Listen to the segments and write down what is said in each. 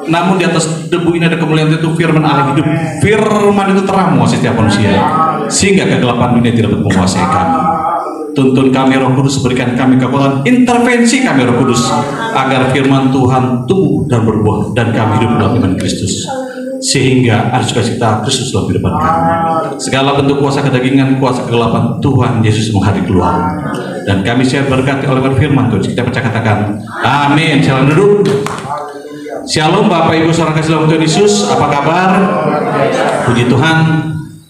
Namun di atas debu ini ada kemuliaan, itu firman Allah hidup. Firman itu terang menguasai setiap manusia, sehingga kegelapan dunia tidak dapat menguasai kami. Tuntun kami Roh Kudus, berikan kami kekuatan, intervensi kami Roh Kudus, agar firman Tuhan tumbuh dan berbuah, dan kami hidup dalam iman Kristus, sehingga ada sukacita Kristus lebih depan kami. Segala bentuk kuasa kedagingan, kuasa kegelapan, Tuhan Yesus menghadiri keluar, dan kami siap berkati oleh firman Tuhan. Kita baca katakan amin. Shalom, duduk. Shalom Bapak Ibu saudara kasih dalam Tuhan Yesus, apa kabar? Puji Tuhan,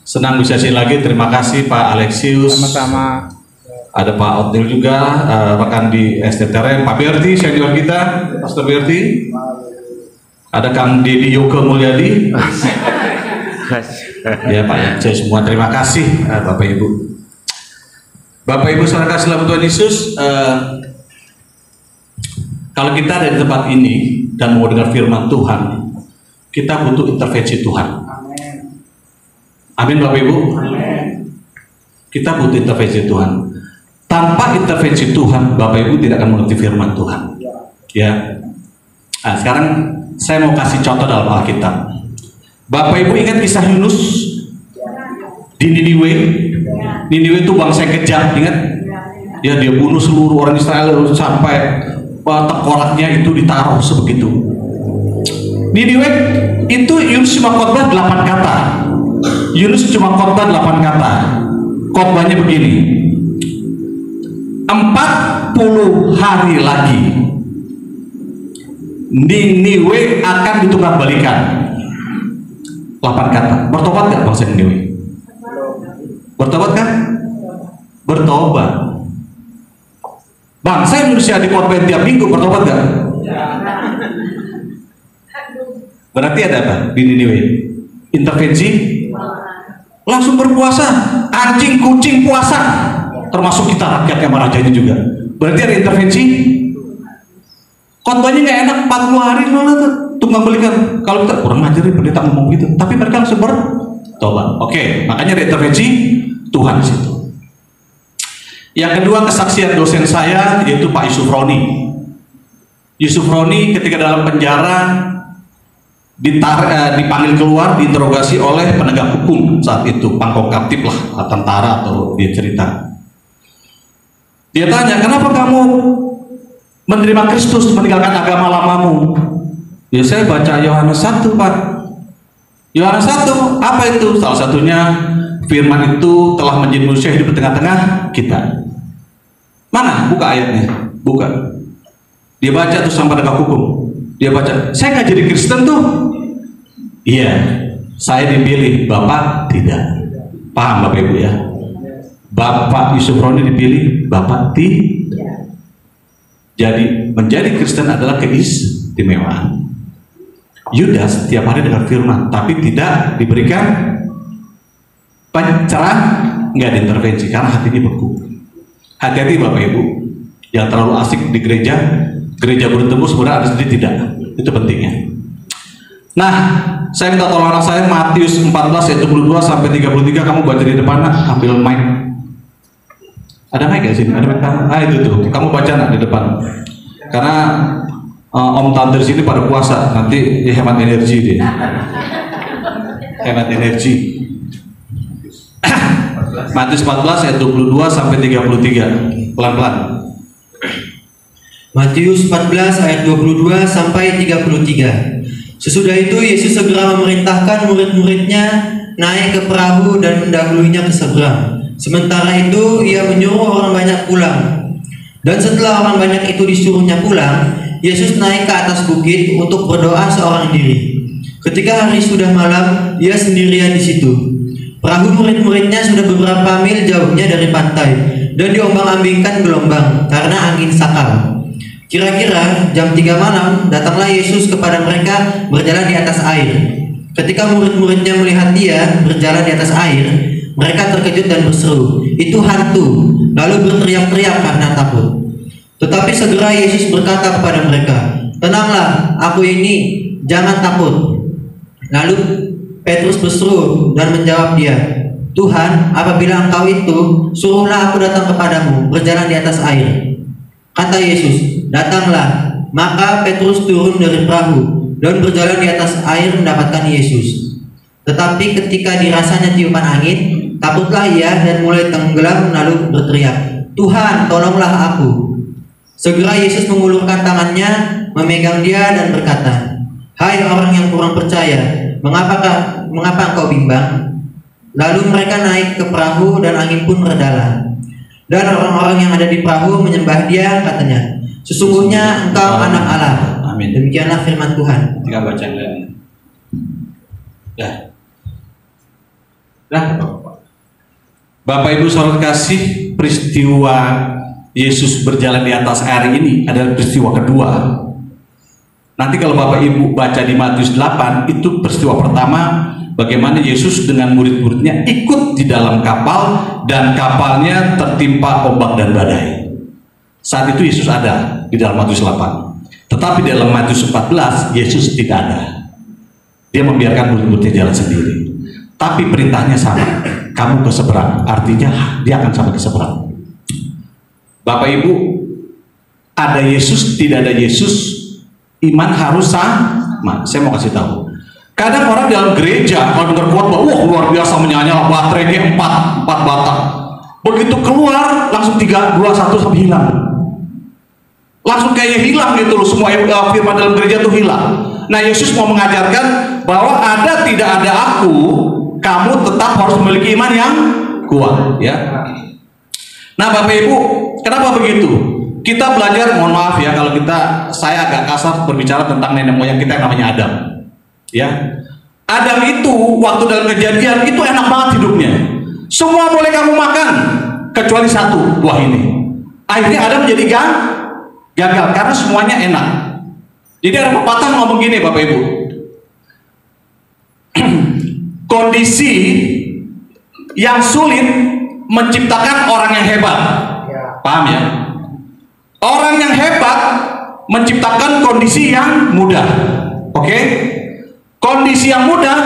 senang bisa sini lagi. Terima kasih Pak Alexius. Sama-sama. Ada Pak Otnil juga, rekan di STTRM, Pak Berti, senior kita, Pastor Berti. Ada Kang Dedi Yoga Mulyadi. Ya Pak, ya, saya semua terima kasih Bapak Ibu. Bapak Ibu saudara kasih dalam Tuhan Yesus, kalau kita ada di tempat ini dan mau dengar firman Tuhan, kita butuh intervensi Tuhan. Amin Bapak Ibu. Kita butuh intervensi Tuhan. Tanpa intervensi Tuhan, Bapak Ibu tidak akan mengerti firman Tuhan. Ya. Nah, sekarang saya mau kasih contoh dalam Alkitab. Bapak Ibu ingat kisah Yunus di Niniwe? Niniwe itu bangsa yang kejam, ingat? Ya, dia bunuh seluruh orang Israel sampai tengkoraknya itu ditaruh sebegitu. Niniwe itu Yunus cuma khotbah 8 kata. Yunus cuma khotbah 8 kata. Khotbahnya begini: 40 hari lagi Niniwe akan ditunggang balikan. 8 kata. Bertobat gak bangsa Niniwe? Bertobat kan? Bertobat. Bangsa Indonesia di khotbah tiap minggu, bertobat gak? Berarti ada apa di Niniwe? Intervensi? Langsung berpuasa. Anjing kucing puasa, termasuk kita rakyat yang marajanya juga. Berarti ada intervensi. Khotbahnya nggak enak, 40 hari malah tunggang balikan. Kalau kita kurang ngajarin pendeta ngomong gitu, tapi mereka langsung bertobat. Oke, makanya ada intervensi Tuhan di situ. Yang kedua, kesaksian dosen saya yaitu Pak Yusuf Roni. Yusuf Roni ketika dalam penjara dipanggil keluar, diinterogasi oleh penegak hukum saat itu, pangkong kaptip lah, tentara, atau dia cerita. Dia tanya, kenapa kamu menerima Kristus, meninggalkan agama lamamu? Ya, saya baca Yohanes 1 Pak. Yohanes 1, apa itu? Salah satunya, firman itu telah menjadi manusia hidup di tengah-tengah kita. Mana? Buka ayatnya. Buka. Dia baca tuh sama penegak hukum. Dia baca, saya nggak jadi Kristen tuh. Iya, saya dipilih, Bapak tidak. Paham Bapak Ibu ya? Bapak Yusuf Roni dipilih, Bapak tidak. Jadi menjadi Kristen adalah keistimewaan. Yudas setiap hari dengar firman, tapi tidak diberikan pencerahan, nggak diintervensi karena hatinya beku. Hati-hati Bapak Ibu, yang terlalu asik di gereja bertemu sebenarnya ada sendiri tidak. Itu pentingnya. Nah, saya minta tolong anak saya Matius 14 ayat 22 sampai 33, kamu baca di depan, ambil mic. Ada mic ya sini? Ada mic? Itu tuh. Kamu baca di depan. Karena om tante di sini pada puasa, nanti dia hemat energi dia. Hemat energi. Matius 14 ayat 22 sampai 33. Pelan-pelan. Matius 14 ayat 22 sampai 33. Sesudah itu Yesus segera memerintahkan murid-muridnya naik ke perahu dan mendahuluinya ke seberang. Sementara itu ia menyuruh orang banyak pulang. Dan setelah orang banyak itu disuruhnya pulang, Yesus naik ke atas bukit untuk berdoa seorang diri. Ketika hari sudah malam, ia sendirian di situ. Perahu murid-muridnya sudah beberapa mil jauhnya dari pantai dan diombang-ambingkan gelombang karena angin sakal. Kira-kira jam 3 malam datanglah Yesus kepada mereka berjalan di atas air. Ketika murid-muridnya melihat dia berjalan di atas air, mereka terkejut dan berseru, "Itu hantu!" Lalu berteriak-teriak karena takut. Tetapi segera Yesus berkata kepada mereka, "Tenanglah, aku ini, jangan takut." Lalu Petrus berseru dan menjawab dia, "Tuhan, apabila Engkau itu, suruhlah aku datang kepadamu berjalan di atas air." Kata Yesus, "Datanglah." Maka Petrus turun dari perahu dan berjalan di atas air mendapatkan Yesus. Tetapi ketika dirasanya tiupan angin, takutlah ia dan mulai tenggelam lalu berteriak, "Tuhan, tolonglah aku." Segera Yesus mengulurkan tangannya, memegang dia dan berkata, "Hai orang yang kurang percaya, mengapa engkau bimbang?" Lalu mereka naik ke perahu dan angin pun meredalah. Dan orang-orang yang ada di perahu menyembah dia, katanya, "Sesungguhnya engkau anak Allah." Amin. Demikianlah firman Tuhan. Tinggal baca yang lain. Ya. Dah, Bapak Ibu saudara kasih, peristiwa Yesus berjalan di atas air ini adalah peristiwa kedua. Nanti kalau Bapak Ibu baca di Matius 8, itu peristiwa pertama bagaimana Yesus dengan murid-muridnya ikut di dalam kapal dan kapalnya tertimpa ombak dan badai. Saat itu Yesus ada di dalam Matius 8. Tetapi dalam Matius 14 Yesus tidak ada. Dia membiarkan murid-muridnya jalan sendiri. Tapi perintahnya sama, kamu ke seberang. Artinya dia akan sampai ke seberang. Bapak Ibu, ada Yesus, tidak ada Yesus, iman harus sama. Saya mau kasih tahu. Kadang orang dalam gereja kalau dengar khotbah, wah luar biasa menyala baterainya 4 batang. Begitu keluar langsung 3, 2, 1 sampai hilang. Langsung kayak hilang gitu loh, semua firman dalam gereja itu hilang. Nah, Yesus mau mengajarkan bahwa ada tidak ada aku, kamu tetap harus memiliki iman yang kuat, ya. Nah, Bapak Ibu, kenapa begitu? Kita belajar, mohon maaf ya kalau saya agak kasar berbicara tentang nenek moyang kita yang namanya Adam. Ya. Adam itu waktu dalam kejadian itu enak banget hidupnya. Semua boleh kamu makan kecuali satu, buah ini. Akhirnya Adam menjadi gagal karena semuanya enak. Jadi ada pepatah ngomong gini, Bapak Ibu. Kondisi yang sulit menciptakan orang yang hebat. Paham ya? Orang yang hebat menciptakan kondisi yang mudah. Oke? Kondisi yang mudah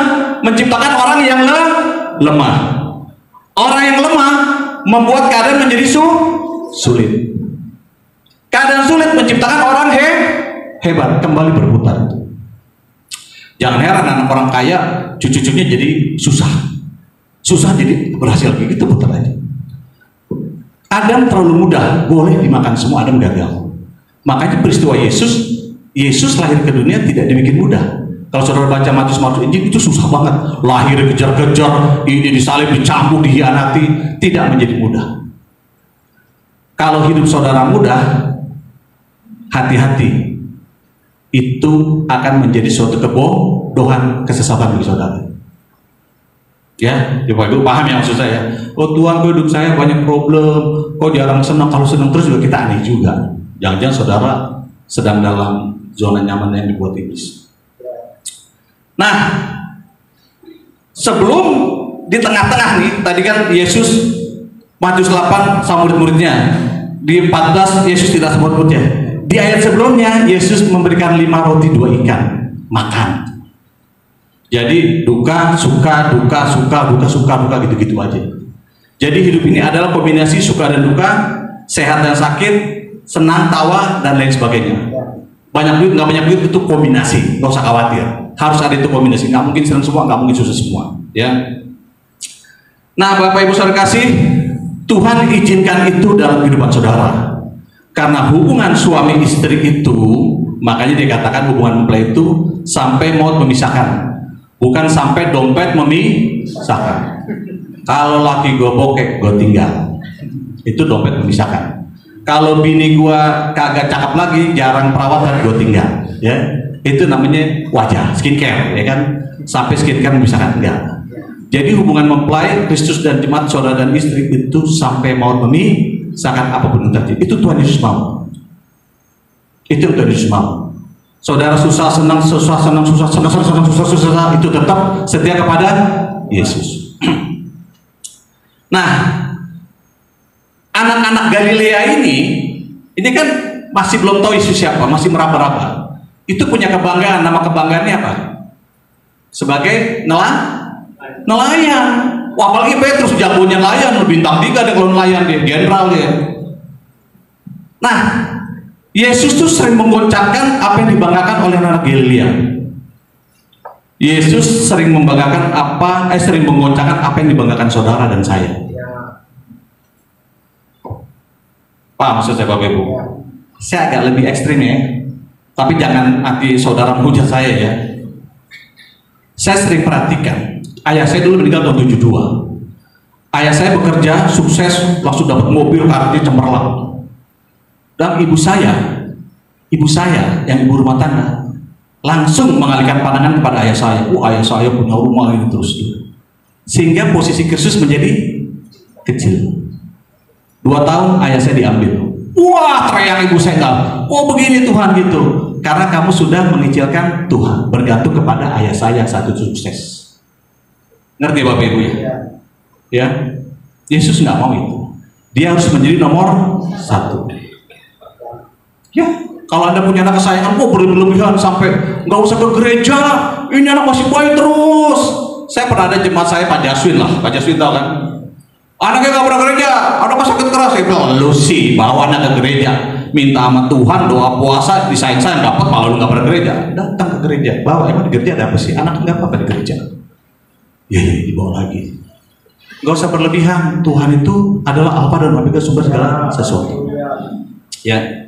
menciptakan orang yang lemah. Orang yang lemah membuat keadaan menjadi sulit. Keadaan sulit menciptakan orang hebat, kembali berputar. Jangan heran anak orang kaya, cucu-cucunya jadi susah jadi berhasil kayak gitu, putar aja. Adam terlalu mudah, boleh dimakan semua, Adam gagal. Makanya peristiwa Yesus lahir ke dunia tidak demikian mudah. Kalau saudara baca Matius Injil itu susah banget, lahir kejar-kejar, ini disalib, dicambuk, dihianati, tidak menjadi mudah. Kalau hidup saudara mudah, hati-hati, itu akan menjadi suatu kebodohan, kesesatan bagi saudara. Ya, Bapak Ibu paham ya maksud saya? Oh Tuhan, hidup saya banyak problem, kok jarang senang. Kalau senang terus juga kita aneh juga. Jangan-jangan saudara sedang dalam zona nyaman yang dibuat iblis. Nah, sebelum di tengah-tengah nih, tadi kan Yesus Matius 8 sama murid-muridnya. Di 14 Yesus tidak sama murid-muridnya. Di ayat sebelumnya Yesus memberikan 5 roti 2 ikan makan. Jadi duka, suka, duka, suka, duka, suka, duka, gitu-gitu aja. Jadi hidup ini adalah kombinasi suka dan duka, sehat dan sakit, senang, tawa, dan lain sebagainya. Banyak duit, nggak banyak duit itu kombinasi, nggak usah khawatir. Harus ada itu kombinasi, nggak mungkin senang semua, nggak mungkin susah semua. Ya. Nah, Bapak Ibu saudara kasih, Tuhan izinkan itu dalam kehidupan saudara. Karena hubungan suami istri itu, makanya dikatakan hubungan mempelai itu sampai maut memisahkan. Bukan sampai dompet memisahkan. Kalau laki gue bokek, gue tinggal. Itu dompet memisahkan. Kalau bini gue kagak cakep lagi, jarang perawatan, gue tinggal. Ya, itu namanya wajah, skincare, ya kan? Sampai skincare memisahkan, enggak. Jadi hubungan mempelai Kristus dan jemaat saudara dan istri itu sampai maut memisahkan apapun yang terjadi. Itu Tuhan Yesus mau. Itu Tuhan Yesus mau. Saudara susah, senang, susah, senang, susah, senang, senang, susah, susah, itu tetap setia kepada Yesus. Nah, anak-anak Galilea ini kan masih belum tahu Yesus siapa, masih meraba-raba. Itu punya kebanggaan, nama kebanggaannya apa? Sebagai nelayan. Wah, apalagi Petrus jagonya nelayan, bintang 3 ada kalau nelayan dia, jenderal dia. Nah, Yesus tuh sering menggoncangkan apa yang dibanggakan oleh anak Galilea. Yesus sering membanggakan sering menggoncangkan apa yang dibanggakan saudara dan saya. Paham maksud saya Bapak Ibu? Saya agak lebih ekstrim ya, tapi jangan nanti saudara menghujat saya ya. Saya sering perhatikan, ayah saya dulu meninggal tahun 72. Ayah saya bekerja, sukses, langsung dapat mobil, karirnya cemerlang. Dan ibu saya yang ibu rumah tangga, langsung mengalihkan pandangan kepada ayah saya. Ayah saya punya rumah ini terus. Sehingga posisi Kristus menjadi kecil. 2 tahun ayah saya diambil. Wah, teriak ibu saya enggak. Oh begini Tuhan gitu. Karena kamu sudah mengecilkan Tuhan, bergantung kepada ayah saya yang satu sukses. Ngerti Bapak Ibu ya? Ya, Yesus nggak mau itu. Dia harus menjadi nomor 1. Ya, kalau Anda punya anak kesayangan, berlebihan sampai nggak usah ke gereja, ini anak masih bayi terus. Saya pernah ada jemaat saya, Pak Jaswin lah, Pak Jaswin tahu kan? Anaknya nggak pernah gereja, anaknya sakit keras. Saya bilang, lu sih bawa anak ke gereja, minta sama Tuhan, doa puasa, disayang-sayang dapat, malah lu nggak pernah gereja. Datang ke gereja, bawa, emang di gereja ada apa sih? Anak nggak apa-apa di gereja. Ya, dibawa lagi. Nggak usah berlebihan, Tuhan itu adalah Alfa dan Omega, sumber segala sesuatu. Ya.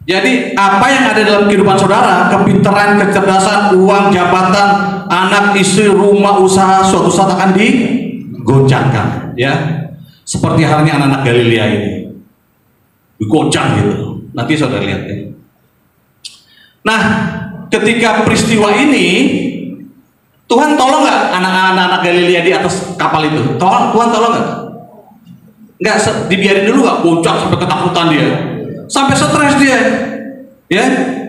Jadi apa yang ada dalam kehidupan saudara, kepintaran, kecerdasan, uang, jabatan, anak, istri, rumah, usaha, suatu saat akan digoncangkan, ya. Seperti halnya anak-anak Galilea ini, digoncang gitu. Nanti saudara lihat ya. Nah, ketika peristiwa ini, Tuhan tolong nggak anak-anak Galilea di atas kapal itu? Tuhan tolong nggak? Nggak, dibiarin dulu nggak, goncang sampai ketakutan dia. Sampai stres dia, ya.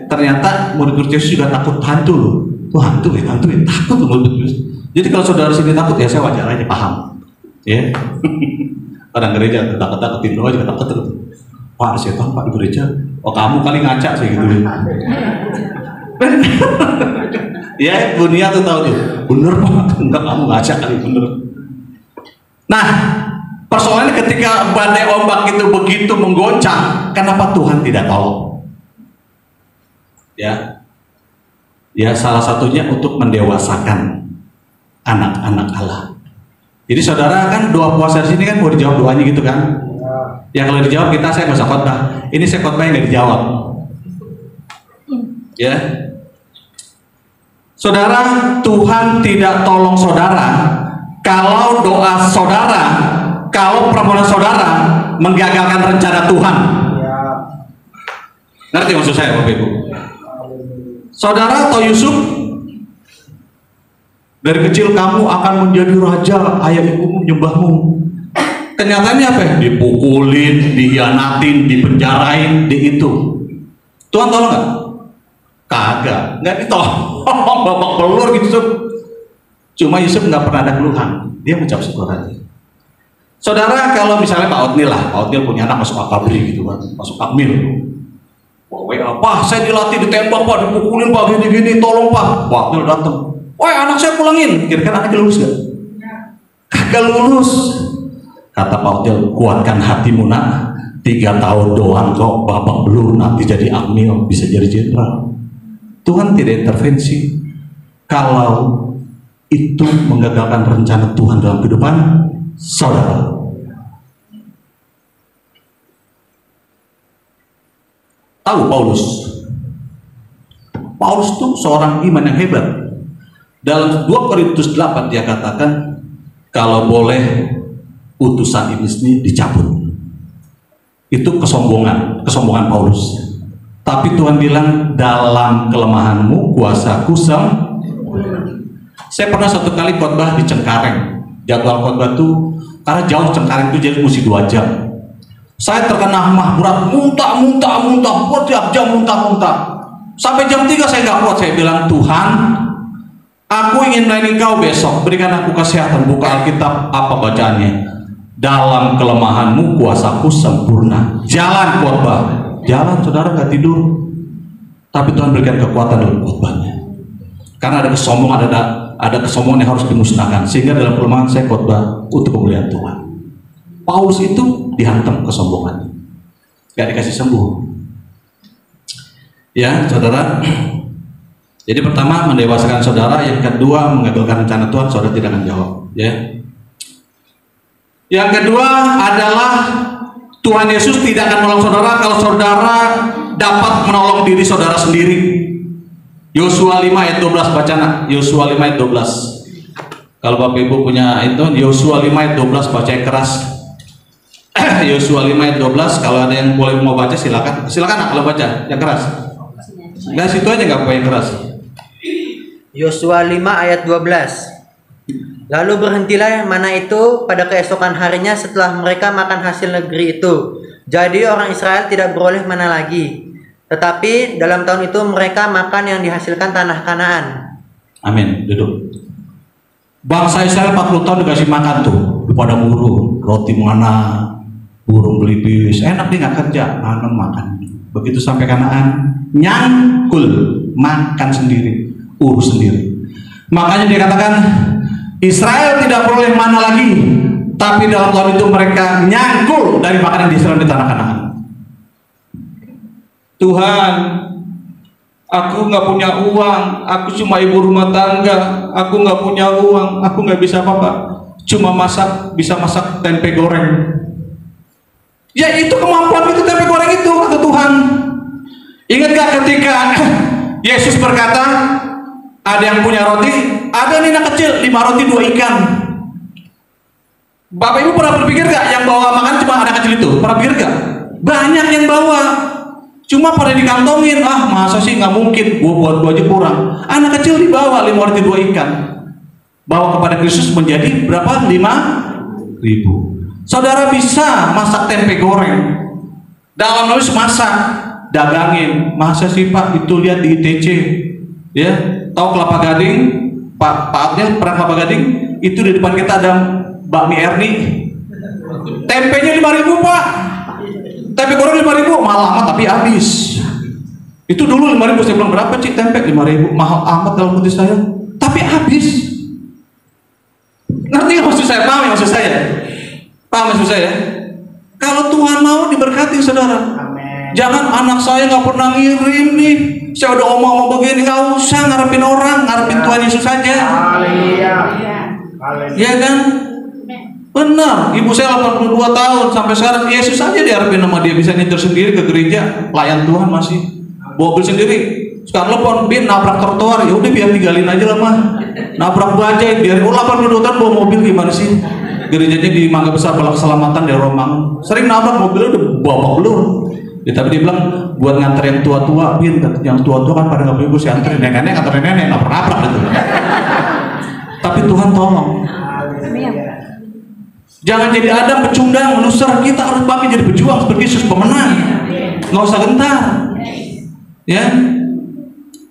Ternyata murid-murid Yesus juga takut hantu loh. Tuh hantu ya, takut loh murid Yesus. Jadi kalau saudara sini takut ya, saya wajar aja, paham. Ya, orang gereja takut-takutin doa juga takut. Pak, setan Pak di gereja. Oh kamu kali ngaca sih gitu. Ya, dunia tuh tahu tuh. Bener Pak, enggak kamu ngaca kali bener. Nah, persoalannya ketika badai ombak itu begitu menggoncang, kenapa Tuhan tidak tolong? Ya, salah satunya untuk mendewasakan anak-anak Allah. Jadi saudara kan doa puasa di sini kan mau dijawab doanya gitu kan? Ya kalau dijawab saya nggak usah khotbah. Ini saya khotbah yang nggak dijawab. Ya, saudara, Tuhan tidak tolong saudara kalau doa saudara, kalau permohonan saudara menggagalkan rencana Tuhan. Ngerti maksud saya Bapak Ibu? Saudara atau Yusuf, dari kecil kamu akan menjadi raja, ayah ibumu menyembahmu. Kenyataannya apa? Dipukulin, dihianatin, dipenjarain, di itu. Tuhan tolong nggak? Kagak, nggak ditolong. Babak belur gitu. Cuma Yusuf nggak pernah ada keluhan, dia mengucap syukur aja. Saudara, kalau misalnya Pak Otnil punya anak masuk akabri gitu kan, masuk akmil. Pak, saya dilatih ditembak Pak, dipukulin Pak, gini-gini, tolong Pak. Pak Otnil datang. Woi, anak saya pulangin. Kira-kira anaknya lulus gak? Kagak lulus. Kata Pak Otnil, kuatkan hatimu nak. 3 tahun doang kok, babak belur, nanti jadi akmil, bisa jadi jenderal. Tuhan tidak intervensi kalau itu menggagalkan rencana Tuhan dalam kehidupan saudara. Tahu Paulus itu seorang iman yang hebat. Dalam 2 Korintus 8 dia katakan, kalau boleh utusan iblis ini dicabut. Itu kesombongan Paulus. Tapi Tuhan bilang, dalam kelemahanmu kuasaku sempurna. Saya pernah satu kali khotbah di Cengkareng. Jadwal khotbah tuh karena jauh Cengkareng itu jadi mesti 2 jam. Saya terkena mah berat, muntah, tiap jam muntah. Sampai jam 3 saya nggak kuat. Saya bilang, Tuhan, aku ingin melayani Kau besok. Berikan aku kesehatan. Buka Alkitab, apa bacaannya? Dalam kelemahanmu kuasaku sempurna. Jalan khotbah. Jalan, saudara nggak tidur. Tapi Tuhan berikan kekuatan dalam khotbahnya. Karena ada kesombongan, ada kesombongan yang harus dimusnahkan. Sehingga dalam kelemahan saya khotbah untuk kemuliaan Tuhan. Paulus itu dihantam kesombongannya, gak dikasih sembuh. Ya, saudara. Jadi pertama mendewasakan saudara, yang kedua mengagalkan rencana Tuhan, saudara tidak akan jawab. Ya. Yang kedua adalah Tuhan Yesus tidak akan menolong saudara kalau saudara dapat menolong diri saudara sendiri. Yosua 5 ayat 12 baca nak. Yosua 5 ayat 12. Kalau Bapak Ibu punya itu, Yosua 5 ayat 12 baca yang keras. Yosua 5 ayat 12, kalau ada yang boleh mau baca silakan. Silakan nak kalau baca yang keras. Enggak, situ aja enggak apa yang keras. Yosua 5 ayat 12. Lalu berhentilah mana itu pada keesokan harinya setelah mereka makan hasil negeri itu. Jadi orang Israel tidak beroleh mana lagi. Tetapi dalam tahun itu mereka makan yang dihasilkan tanah Kanaan. Amin. Duduk. Bangsa Israel 40 tahun dikasih makan tuh di padang gurun, roti mana, burung belibis, enak dia nggak kerja, nanam makan. Begitu sampai Kanaan, nyangkul, makan sendiri, urus sendiri. Makanya dia katakan Israel tidak beroleh mana lagi, tapi dalam tahun itu mereka nyangkul dari makanan di Israel di tanah Kanaan. Tuhan, aku nggak punya uang, aku cuma ibu rumah tangga, aku nggak punya uang, aku nggak bisa apa-apa, cuma bisa masak tempe goreng. Ya itu kemampuan itu tempe goreng itu, kata Tuhan. Ingat gak ketika Yesus berkata, ada yang punya roti, ada nih anak kecil, 5 roti 2 ikan. Bapak Ibu pernah berpikir gak yang bawa makan cuma anak kecil itu? Pernah pikir gak? Banyak yang bawa, cuma pada dikantongin. Ah masa sih, nggak mungkin, gua buat gua aja kurang. Anak kecil dibawa 5 roti 2 ikan, bawa kepada Kristus menjadi berapa? 5.000. Saudara bisa masak tempe goreng, dalam nulis masak, dagangin. Masa sih Pak, itu lihat di ITC ya, tahu Kelapa Gading, Pak Abdel pernah Kelapa Gading, itu di depan kita ada bakmi Erni, tempenya 5.000 Pak, tempe goreng 5.000, mahal amat tapi habis. Itu dulu 5.000, saya bilang berapa sih tempe? 5.000, mahal amat dalam hati saya, tapi habis. Ngerti maksud saya? Paham maksud saya? Paham maksud saya? Kalau Tuhan mau diberkati saudara. Amen. Jangan anak saya nggak pernah ngirim nih, saya udah ngomong begini, nggak usah ngarepin orang, ngarepin Tuhan Yesus saja. Haleluya. Ya kan? Benar, ibu saya 82 tahun sampai sekarang Yesus saja diharapin sama dia, bisa nyetir sendiri ke gereja, pelayan Tuhan masih mobil sendiri. Sekarang telepon, bin nabrak trotoar, ya udah biar tinggalin aja lah mah. Nabrak bajai, biar 82 tahun bawa mobil gimana sih? Gerejanya di Mangga Besar Balak Keselamatan di Romang, sering nabrak mobilnya udah bawa belur. Ya, tapi dia bilang buat nganter yang tua-tua, bin yang tua-tua kan pada nggak boleh, gue sih anterin nenek nganterin nenek, nabrak gitu. Tapi Tuhan tolong. Jangan jadi Adam pecundang, loser. Kita harus bangkit jadi pejuang seperti Yesus pemenang. Nggak usah gentar. Ya,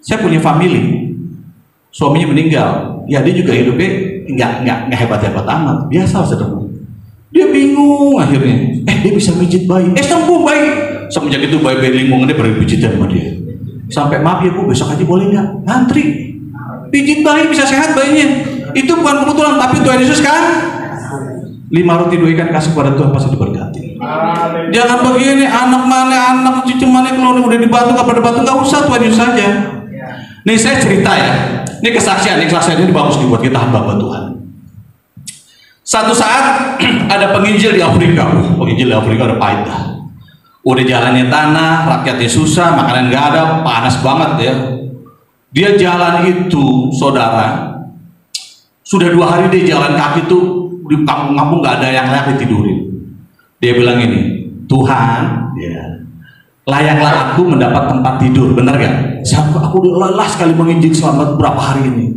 saya punya family. Suaminya meninggal. Ya dia juga hidupnya nggak hebat-hebat amat. Biasa saudara. Dia bingung akhirnya. Dia bisa mijit bayi. Sembuh bayi. Semenjak itu bayi lingungannya berpijitan sama dia. Sampai maaf ya Bu, besok aja boleh nggak? Ngantri. Pijit bayi bisa sehat bayinya. Itu bukan kebetulan, tapi Tuhan Yesus kan 5 roti 2 ikan kasih kepada Tuhan, pasti diberkati. Jangan begini, anak mana, anak cucu mana kalau udah dibantu nggak pada bantu, nggak usah, Tuhan Yesus saja. Nih saya cerita ya, ini kesaksian ini bagus nih buat kita hamba Tuhan. Satu saat ada penginjil di Afrika, penginjil di Afrika udah pahit dah. Udah jalannya tanah, rakyatnya susah, makanan nggak ada, panas banget ya. Dia jalan itu, saudara, sudah 2 hari dia jalan kaki tuh. Di kampung-kampung nggak ada yang layak ditidurin. Dia bilang ini, Tuhan, ya, layaklah aku mendapat tempat tidur, benar gak? Aku udah lelah sekali menginjil selama berapa hari ini.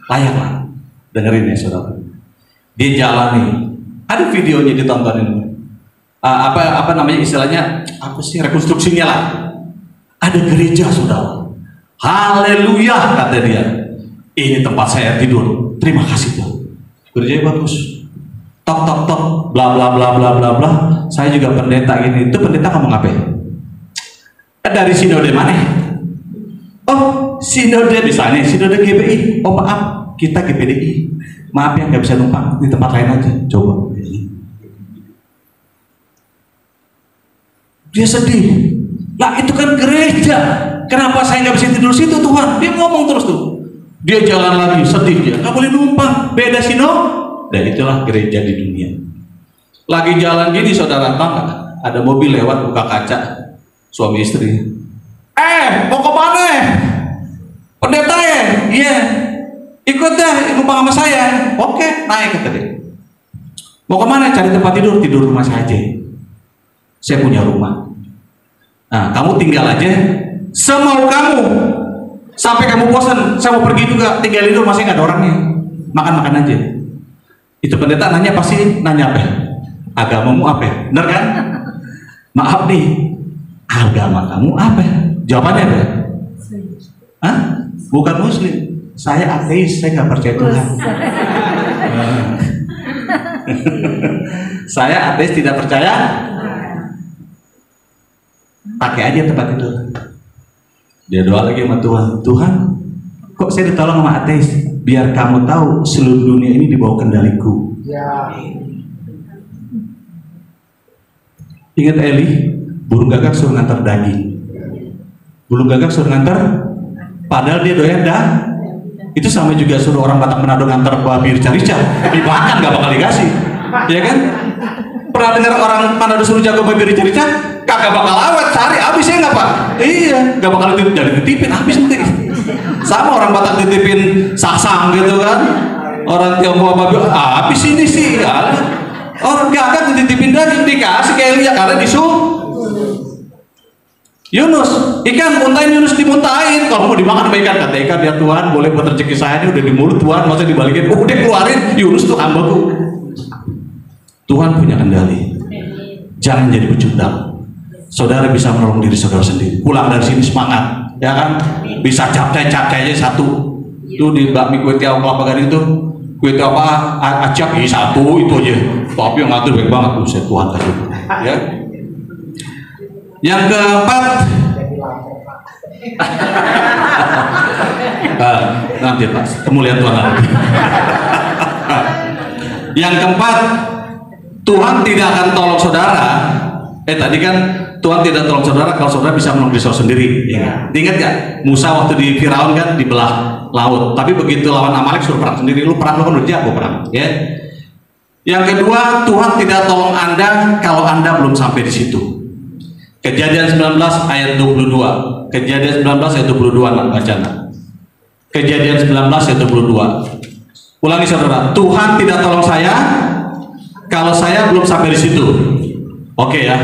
Layaklah. Dengerin ya saudara. Dia jalan nih, ada videonya ditontonin. Apa namanya istilahnya? Apa sih rekonstruksinya lah? Ada gereja saudara. Haleluya kata dia. Ini tempat saya tidur. Terima kasih Tuhan. Gerejanya bagus. Tok tok tok, bla bla bla bla bla bla. Saya juga pendeta ini. Itu pendeta ngomong apa? Dari sinode mana? Oh, sinode misalnya, sinode GPI. Oh maaf, kita GPDI. Maaf ya, nggak bisa numpang di tempat lain aja. Coba. Dia sedih. Lah itu kan gereja. kenapa saya nggak bisa tidur situ Tuhan? Dia ngomong terus tuh. Dia jalan lagi, sedih dia. Nggak boleh numpang, beda sino. Dan itulah gereja di dunia. Lagi jalan gini, saudara tahu nggak? Ada mobil lewat buka kaca, suami istri. Mau ke mana? Pendeta ya? Iya. Ikut dah, numpang sama saya. Oke, naik kata dia. Mau kemana? Cari tempat tidur, tidur rumah saya aja. Saya punya rumah. Nah, kamu tinggal aja semau kamu. Sampai kamu bosan, saya mau pergi juga, tinggal di rumah saya nggak ada orangnya. Makan-makan aja. Itu pendeta nanya pasti nanya apa? Agamamu apa? Bener kan? Maaf nih, agama kamu apa? Jawabannya apa? Hah? Bukan Muslim. Saya ateis, saya nggak percaya Tuhan. Saya ateis, tidak percaya. Pakai aja tempat itu. Dia doa lagi sama Tuhan. Tuhan, kok saya ditolong sama ateis? Biar kamu tahu seluruh dunia ini di bawah kendaliku. Ya. Ingat Eli, burung gagak suruh ngantar daging. Burung gagak suruh ngantar, padahal dia doyan dah. Itu sama juga suruh orang Batak Manado ngantar babi rica-rica, dimakan gak bakal dikasih, ya kan? Pernah dengar orang Manado suruh jago babi rica-rica? Kagak bakal awet, sehari habis ya nggak Pak? Iya, nggak bakal dititipin, habis nanti. Sama orang Batak dititipin saksang gitu kan? Orang Tionghoa babi habis ini sih, ya. Orang gagak dititipin daging dikasih kayak Elia karena disuruh. Yunus, ikan muntahin Yunus dimuntahin. Kalau mau dimakan sama ikan, kata ikan ya Tuhan, boleh buat rezeki saya ini udah di mulut Tuhan, masa dibalikin? Udah keluarin, Yunus tuh hambaku. Tuhan punya kendali. Jangan jadi pecundang. Saudara bisa menolong diri saudara sendiri. Pulang dari sini semangat, ya kan? Bisa capcay aja satu. Itu di bakmi kue tiaw kelapa gading itu, kue tiaw apa? Acak satu itu aja. Tapi yang ngatur baik banget tuh, saya Tuhan kasih. Ya. Yang keempat, nanti Pak, kemuliaan Tuhan nanti. Yang keempat, Tuhan tidak akan tolong saudara. Tadi kan Tuhan tidak tolong saudara kalau saudara bisa menolong diri saudara sendiri. Ya. Ingat gak? Musa waktu di Firaun kan dibelah laut. Tapi begitu lawan Amalek suruh perang sendiri. Lu perang, lu kan udah jago perang. Ya. Yang kedua, Tuhan tidak tolong Anda kalau Anda belum sampai di situ. Kejadian 19 ayat 22. Kejadian 19 ayat 22 nak baca nak. Kejadian 19 ayat 22. Ulangi saudara, Tuhan tidak tolong saya kalau saya belum sampai di situ. Oke ya.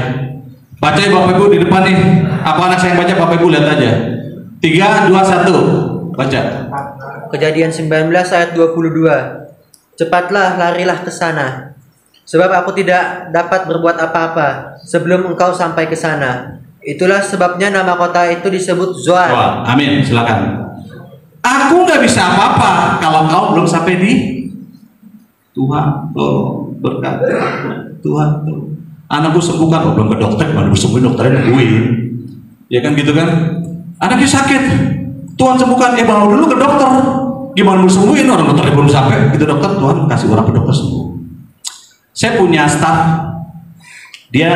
Baca ya Bapak Ibu di depan nih. Apa anak saya yang baca, Bapak Ibu lihat aja. 3, 2, 1. Baca. Kejadian 19 ayat 22. Cepatlah, larilah ke sana. Sebab aku tidak dapat berbuat apa-apa sebelum engkau sampai ke sana. Itulah sebabnya nama kota itu disebut Zoar. Wah, amin, silakan. Aku nggak bisa apa-apa kalau kau belum sampai di Tuhan. Tolong berkati Tuhan. Anakku sembuhkan, belum ke dokter, mana sembuhin dokternya nungguin. Ya kan gitu kan? Anaknya sakit, Tuhan sembuhkan, bawa dulu ke dokter. Gimana mau sembuhin, orang dokternya belum sampai, gitu dokter, Tuhan kasih orang ke dokter sembuh. Saya punya staff, dia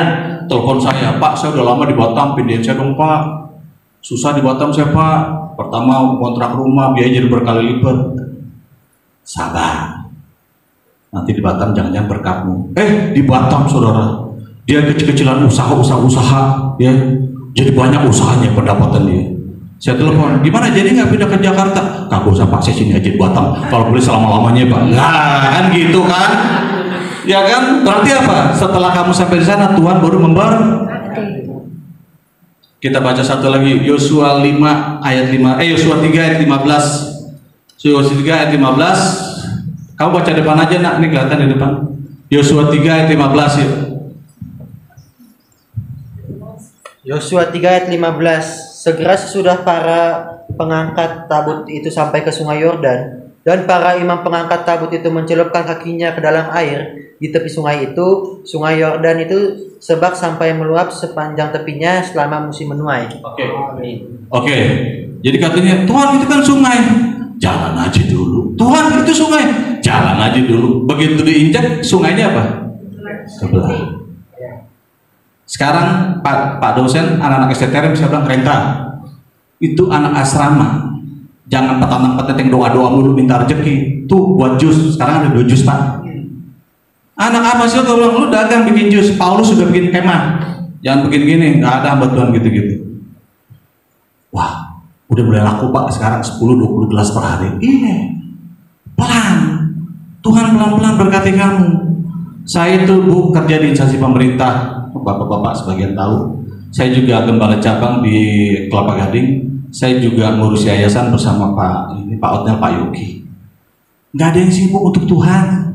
telepon saya, Pak, saya udah lama di Batam, pindahin saya dong Pak. Susah di Batam saya Pak. Pertama kontrak rumah, biaya jadi berkali lipat. Sabar. Nanti di Batam jangan-jangan berkatmu. Di Batam saudara, dia kecil-kecilan usaha, ya, jadi banyak usahanya pendapatan dia. Saya telepon, gimana jadi nggak pindah ke Jakarta? Kagak usah Pak, saya sini aja di Batam. Kalau boleh selama-lamanya Pak. Nah, kan gitu kan? Ya kan? Berarti apa? Setelah kamu sampai di sana, Tuhan baru memberkati. Kita baca satu lagi, Yosua 5 ayat 5. Yosua 3 ayat 15. Yosua 3 ayat 15. Kamu baca depan aja nak, ini kelihatan di depan. Yosua 3 ayat 15 yuk. Yosua 3 ayat 15. Segera sesudah para pengangkat tabut itu sampai ke sungai Yordan, dan para imam pengangkat tabut itu mencelupkan kakinya ke dalam air di tepi sungai itu, sungai Yordan itu sebak sampai meluap sepanjang tepinya selama musim menuai. Oke. Jadi katanya, Tuhan itu kan sungai, jalan aja dulu. Tuhan itu sungai, jalan aja dulu. Begitu diinjak, sungainya apa? Sebelah. Sekarang Pak dosen, anak-anak STTRM saya bilang renta. itu anak asrama. Jangan petang-petang doa-doa mulu minta rezeki. Tuh buat jus, sekarang ada 2 jus Pak. Anak apa sih? Gue bilang, lu dagang bikin jus. Paulus sudah bikin kemah. Jangan bikin gini, nggak ada bantuan gitu-gitu. Wah, udah mulai laku Pak sekarang 10-20 gelas per hari. Iya, pelan. Tuhan pelan-pelan berkati kamu. Saya itu Bu kerja di instansi pemerintah, bapak-bapak sebagian tahu. Saya juga gembala cabang di Kelapa Gading. Saya juga ngurus yayasan bersama Pak Otnel, Pak Yogi. Nggak ada yang sibuk untuk Tuhan.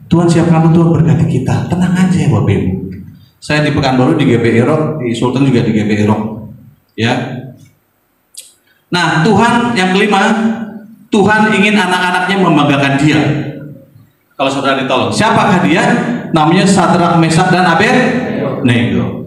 Tuhan siapkan, Tuhan berkati kita. Tenang aja ya Bapak Ibu. Saya di Pekanbaru di GBI Rock, di Sultan juga di GBI Rock. Ya. Nah, Tuhan yang kelima, Tuhan ingin anak-anaknya membanggakan Dia. Kalau saudara ditolong, siapakah dia? Namanya Sadrak, Mesak, dan Abednego.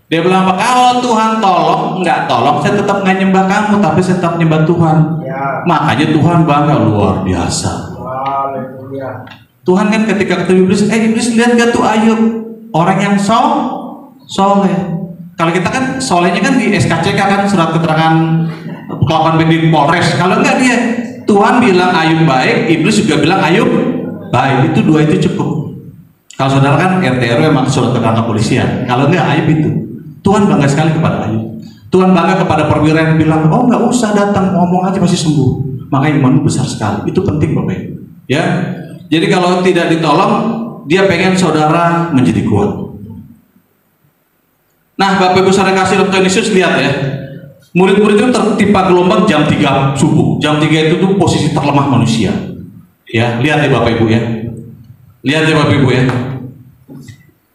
Dia bilang, kalau Tuhan tolong, nggak tolong, saya tetap nggak nyembah kamu, tapi saya tetap nyembah Tuhan. Ya. Makanya Tuhan bangga luar biasa. Haleluya. Tuhan kan ketika ketemu Iblis, Iblis lihat gak tuh Ayub, orang yang soleh. Kalau kita kan solehnya kan di SKCK kan, surat keterangan kelakuan baik di Polres. Kalau enggak dia, Tuhan bilang Ayub baik, Iblis juga bilang Ayub baik. Itu 2 itu cukup. Kalau saudara kan RT RW emang surat keterangan kepolisian. Kalau enggak Ayub itu. Tuhan bangga sekali kepada Ayub. Tuhan bangga kepada perwira yang bilang, oh nggak usah datang, ngomong aja pasti sembuh. Makanya imanmu besar sekali. Itu penting Bapak Ibu. Ya. Jadi kalau tidak ditolong, dia pengen saudara menjadi kuat. Nah, Bapak Ibu saudara kasih Tuhan Yesus, lihat ya. Murid-murid itu tertimpa gelombang jam 3 subuh. Jam 3 itu tuh posisi terlemah manusia. Ya, lihat ya Bapak Ibu ya. Lihat ya Bapak Ibu ya.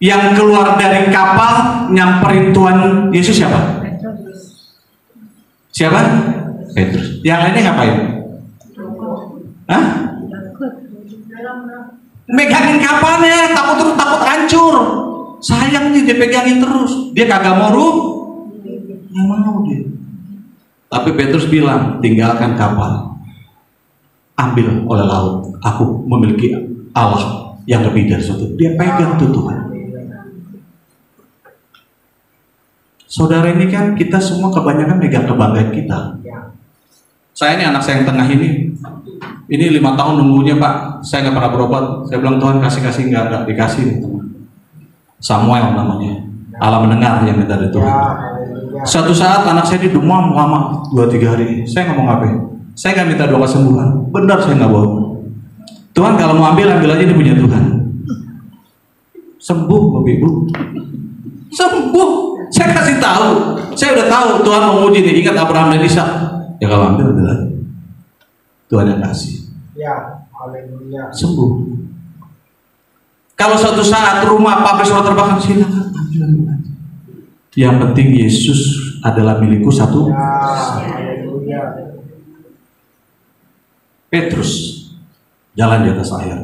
Yang keluar dari kapal nyamperin Tuhan Yesus siapa? Siapa? Petrus. Yang lainnya ngapain? Hah? Megangin kapalnya, takut hancur. Sayang nih dia pegangin terus. Dia kagak mau dia. Tapi Petrus bilang, tinggalkan kapal, ambil oleh laut. Aku memiliki Allah yang lebih dari itu. Dia pegang tuh Tuhan. Saudara ini kan kita semua kebanyakan megang kebanggaan kita. Saya ini anak saya yang tengah ini 5 tahun nunggunya Pak, saya nggak pernah berobat. Saya bilang Tuhan kasih nggak dikasih nih teman. Samuel namanya, Allah mendengar yang minta dari Tuhan. Suatu saat anak saya demam lama 2-3 hari. Saya ngomong apa? Saya nggak minta doa kesembuhan. Benar saya nggak bohong. Tuhan kalau mau ambil aja ini punya Tuhan. Sembuh Bapak Ibu. Sembuh. Saya kasih tahu. Saya udah tahu Tuhan mau uji nih. Ingat Abraham dan Ishak. Ya kalau ambil adalah Tuhan yang kasih. Ya, haleluya. Sembuh. Kalau suatu saat rumah pabrik surat terbakar, silakan ambil. Yang penting Yesus adalah milikku satu. Ya, haleluya. Petrus jalan di atas air,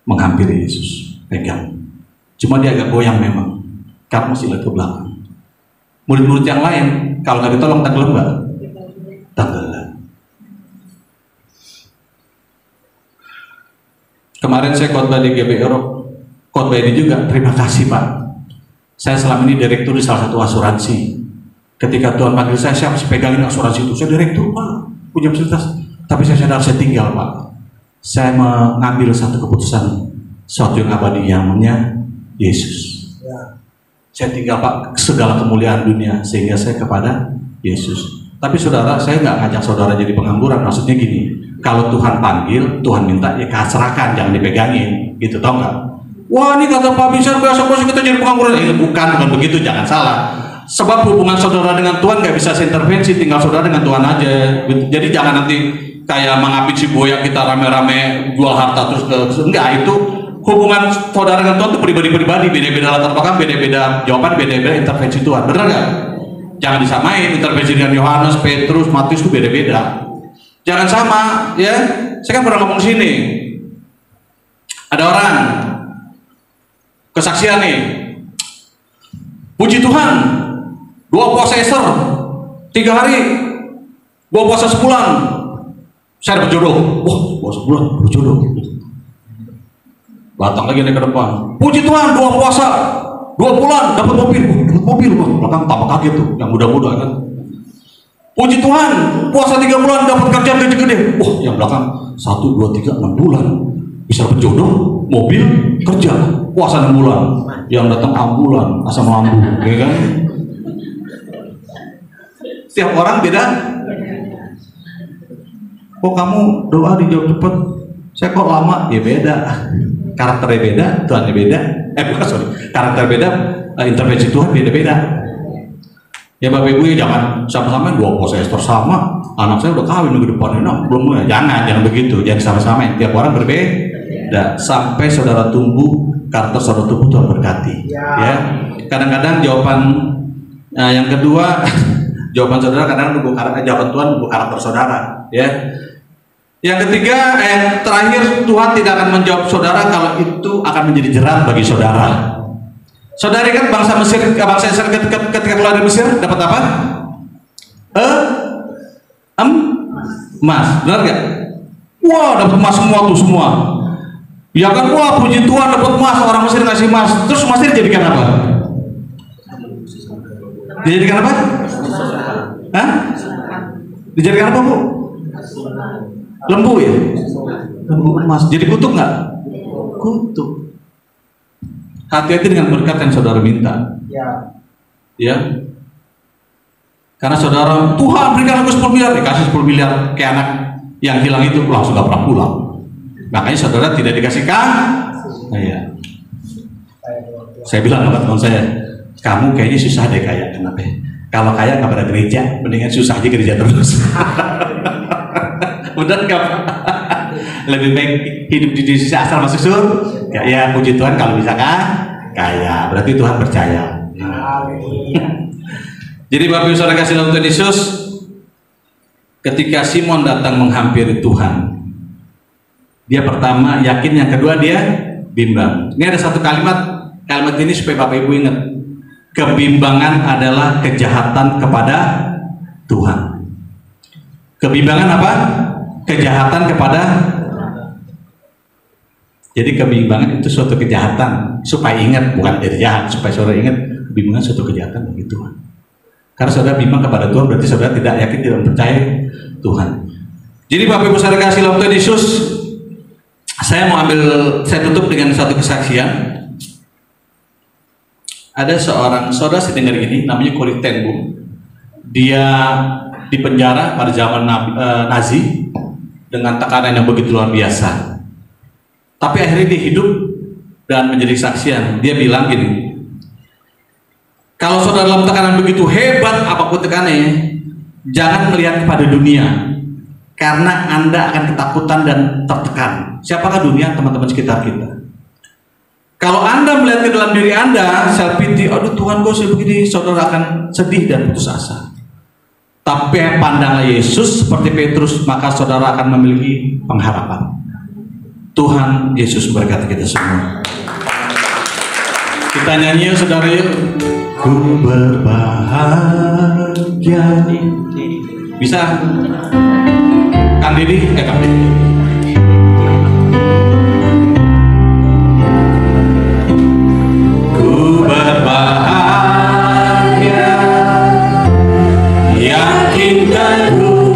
menghampiri Yesus, pegang. Cuma dia agak goyang memang, karena masih lihat ke belakang. Murid-murid yang lain, kalau nggak ditolong tenggelam nggak? Tenggelam. Kemarin saya khotbah di GBI Rock, khotbah ini juga, terima kasih Pak. Saya selama ini direktur di salah satu asuransi. Ketika Tuhan panggil saya sih pegangin asuransi itu. Saya direktur Pak, punya fasilitas. Tapi saya sadar saya tinggal Pak. Saya mengambil satu keputusan, suatu yang abadi yang namanya Yesus. Ya. Saya tinggal Pak segala kemuliaan dunia sehingga saya kepada Yesus. Tapi saudara, saya nggak ngajak saudara jadi pengangguran. Maksudnya gini, kalau Tuhan panggil, Tuhan minta ya kasrahkan, jangan dipegangin, gitu tau nggak? Wah ini kata Pak Binsar besok kita jadi pengangguran. Bukan begitu, jangan salah. Sebab hubungan saudara dengan Tuhan nggak bisa intervensi, tinggal saudara dengan Tuhan aja. Jadi jangan nanti kayak mengapit si boya kita rame-rame jual harta terus enggak, itu hubungan saudara dengan Tuhan itu pribadi-pribadi, beda-beda latar belakang, beda-beda jawaban, beda-beda intervensi Tuhan, benar nggak? Jangan disamain intervensi dengan Yohanes, Petrus, Matius itu beda-beda. Jangan sama, ya. Saya kan pernah ngomong sini. Ada orang kesaksian nih. Puji Tuhan, 2 puasa Ester 3 hari, 2 puasa sebulan, saya dapat jodoh. Wah, puasa sebulan dapat jodoh. Batang lagi nih ke depan. Puji Tuhan, 2 puasa 2 bulan dapat mobil. Dapat mobil, belakang tambah kaget tuh, yang muda-muda kan. Puji Tuhan, puasa 3 bulan dapat kerjaan gaji gede. Wah, yang belakang 1, 2, 3, 6 bulan bisa dapet jodoh, mobil, kerja, puasa 6 bulan. Yang datang ambulan, asam lambung, ya kan? Setiap orang beda. Kok kamu doa dijawab cepat? Saya kok lama? Ya beda. Karakternya beda, Tuhannya beda. Bukan, sorry. Karakter beda, intervensi Tuhan beda-beda. Ya Bapak Ibu ya jangan sama-sama 2 posestor sama. Anak saya udah kawin minggu depan, belum ya. Jangan begitu. Jangan sama-sama. Tiap orang berbeda. Sampai saudara tumbuh, karakter saudara tumbuh Tuhan berkati. Ya. Kadang-kadang jawaban yang kedua, jawaban saudara kadang nunggu karakter, jawaban Tuhan nunggu karakter saudara. Ya. Yang ketiga, yang terakhir, Tuhan tidak akan menjawab saudara kalau itu akan menjadi jerat bagi saudara. Saudara kan bangsa Mesir, bangsa Israel ketika keluar dari Mesir dapat apa? Emas, benar gak? Wah, dapat emas semua tuh semua. Ya kan, wah puji Tuhan dapat emas, orang Mesir ngasih emas. Terus Mesir dijadikan apa? Dijadikan apa? Hah? Dijadikan apa, Bu? Lembu ya? Lembu emas. Jadi kutuk nggak? Kutuk. Hati-hati dengan berkat yang saudara minta. Ya. Karena saudara, Tuhan berikan aku 10 miliar, dikasih 10 miliar ke anak yang hilang itu langsung gak pernah pulang. Makanya saudara tidak dikasihkan. Nah, ya. Saya bilang sama teman saya, kamu kayaknya susah deh kaya. Kenapa? Kalau kaya nggak pada gereja, mendingan susah aja gereja terus. Benar nggak? Lebih baik hidup di sisi asal masuk surga. Ya puji Tuhan kalau misalkan kaya, berarti Tuhan percaya. Jadi Bapak Ibu Saudara kasih dalam Tuhan Yesus, ketika Simon datang menghampiri Tuhan, dia pertama yakin, yang kedua dia bimbang. Ini ada satu kalimat ini supaya Bapak Ibu ingat, kebimbangan adalah kejahatan kepada Tuhan. Kebimbangan apa? Kejahatan kepada. Jadi kebimbangan itu suatu kejahatan, supaya ingat, bukan jadi jahat, supaya saudara ingat, kebimbangan suatu kejahatan bagi Tuhan. Karena saudara bimbang kepada Tuhan, berarti saudara tidak yakin, tidak percaya Tuhan. Jadi Bapak Ibu Saudara kasih dalam Tuhan Yesus, saya tutup dengan satu kesaksian. Ada seorang saudara saya dengar ini, namanya Corrie ten Boom. Dia dipenjara pada zaman Nazi dengan tekanan yang begitu luar biasa. Tapi akhirnya dia hidup dan menjadi kesaksian. Dia bilang gini, kalau saudara dalam tekanan begitu hebat apapun tekanannya, jangan melihat kepada dunia, karena Anda akan ketakutan dan tertekan. Siapakah dunia? Teman-teman sekitar kita. Kalau Anda melihat ke dalam diri Anda, self pity, aduh Tuhan kok saya begini, saudara akan sedih dan putus asa. Tapi pandanglah Yesus seperti Petrus, maka saudara akan memiliki pengharapan. Tuhan Yesus memberkati kita semua. Kita nyanyi ya saudara yuk. Ku berbahagia. Bisa? Kang Didi? Kang Didi. Ku berbahagia, yakin teguh,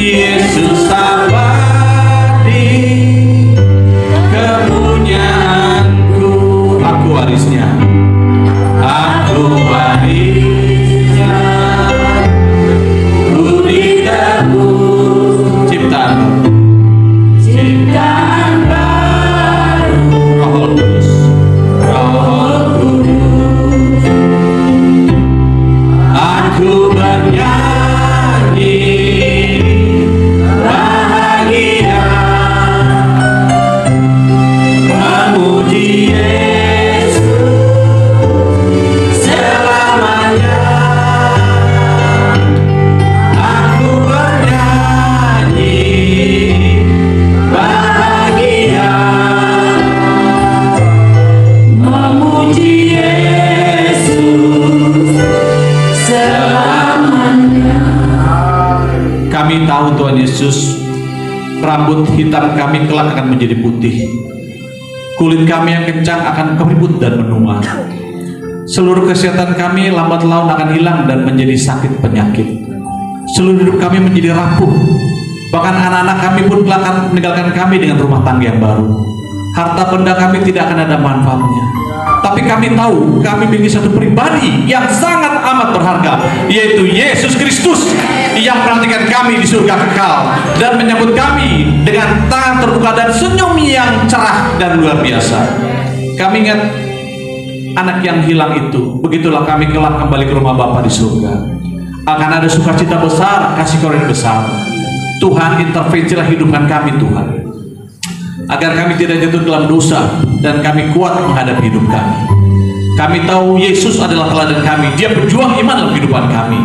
Yesus abadi, kepunyaanku, aku warisnya, ku ditebus, ciptaan baru, Roh Kudus, aku bernyanyi bahagia, memuji Yesus selamanya. Aku bernyanyi bahagia, memuji Yesus selamanya. Kami tahu Tuhan Yesus, rambut hitam kami kelak akan menjadi putih, kulit kami yang kencang akan keriput dan menua. Seluruh kesehatan kami lambat laun akan hilang dan menjadi sakit penyakit. Seluruh hidup kami menjadi rapuh. Bahkan anak-anak kami pun akan meninggalkan kami dengan rumah tangga yang baru. Harta benda kami tidak akan ada manfaatnya. Tapi kami tahu kami memiliki satu pribadi yang sangat amat berharga, yaitu Yesus Kristus yang menantikan kami di surga kekal dan menyambut kami dengan tangan terbuka dan senyum yang cerah dan luar biasa. Kami ingat anak yang hilang itu. Begitulah kami kelak kembali ke rumah Bapa di surga. Akan ada sukacita besar, kasih karunia besar. Tuhan, intervensilah hidupkan kami Tuhan, agar kami tidak jatuh dalam dosa dan kami kuat menghadapi hidup kami. Kami tahu Yesus adalah teladan kami. Dia berjuang iman dalam kehidupan kami.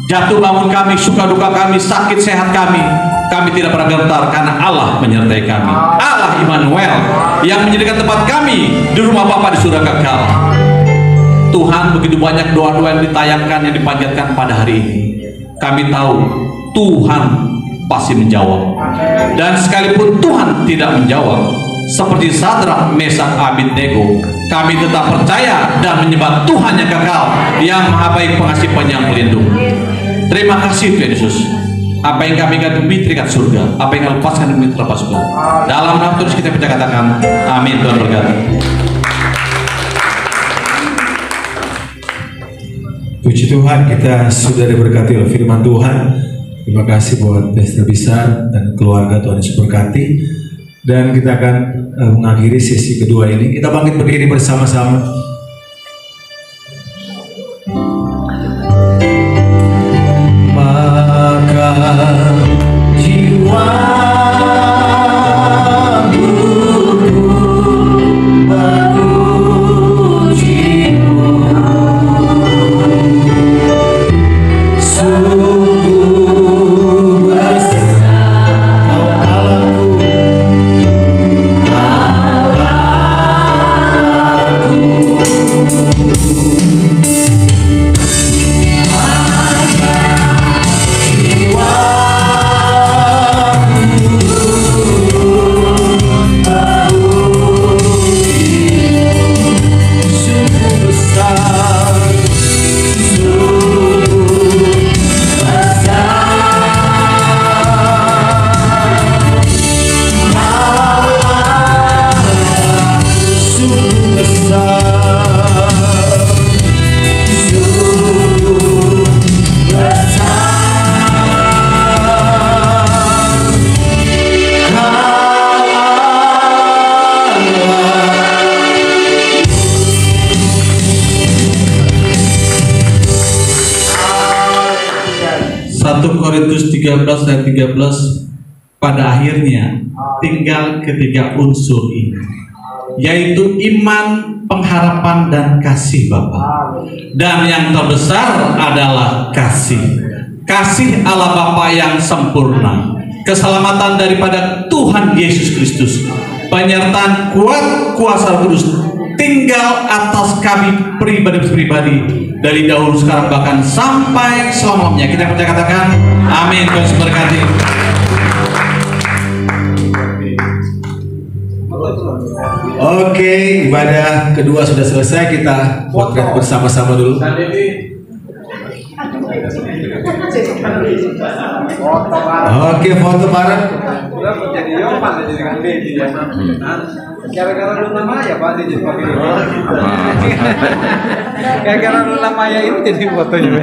Jatuh bangun kami, suka duka kami, sakit sehat kami tidak pernah gentar karena Allah menyertai kami. Allah Immanuel yang menjadikan tempat kami di rumah Bapa di surga kekal. Tuhan, begitu banyak doa-doa yang ditayangkan, yang dipanjatkan pada hari ini. Kami tahu Tuhan pasti menjawab. Dan sekalipun Tuhan tidak menjawab, seperti Sadrak, Mesak, Abednego, kami tetap percaya dan menyembah Tuhan yang kekal, yang maha baik, pengasih, penyayang, pelindung. Terima kasih Tuhan Yesus. Apa yang kami demi terikat surga, apa yang kami lepaskan demi terlepas surga. Dalam nama Tuhan kita bisa katakan amin. Tuhan berkati. Puji Tuhan, kita sudah diberkati oleh firman Tuhan. Terima kasih buat Pastor Bisa dan keluarga, Tuhan Yesus berkati. Dan kita akan mengakhiri sesi kedua ini. Kita bangkit berdiri bersama-sama. Maka jiwa Korintus 13 ayat 13, pada akhirnya tinggal ketiga unsur ini, yaitu iman, pengharapan, dan kasih Bapa. Dan yang terbesar adalah kasih. Kasih Allah Bapa yang sempurna, keselamatan daripada Tuhan Yesus Kristus, penyertaan kuat kuasa Roh Kudus tinggal atas kami pribadi-pribadi dari dahulu, sekarang, bahkan sampai selama-lamanya. Kita percaya, katakan amin. Tuhan memberkati. Oke, ibadah kedua sudah selesai. Kita potret bersama-sama dulu. Oke, foto bareng. Gara-gara Luna Maya Pak dia jadi pakai. Gara-gara Luna Maya ini jadi fotonya.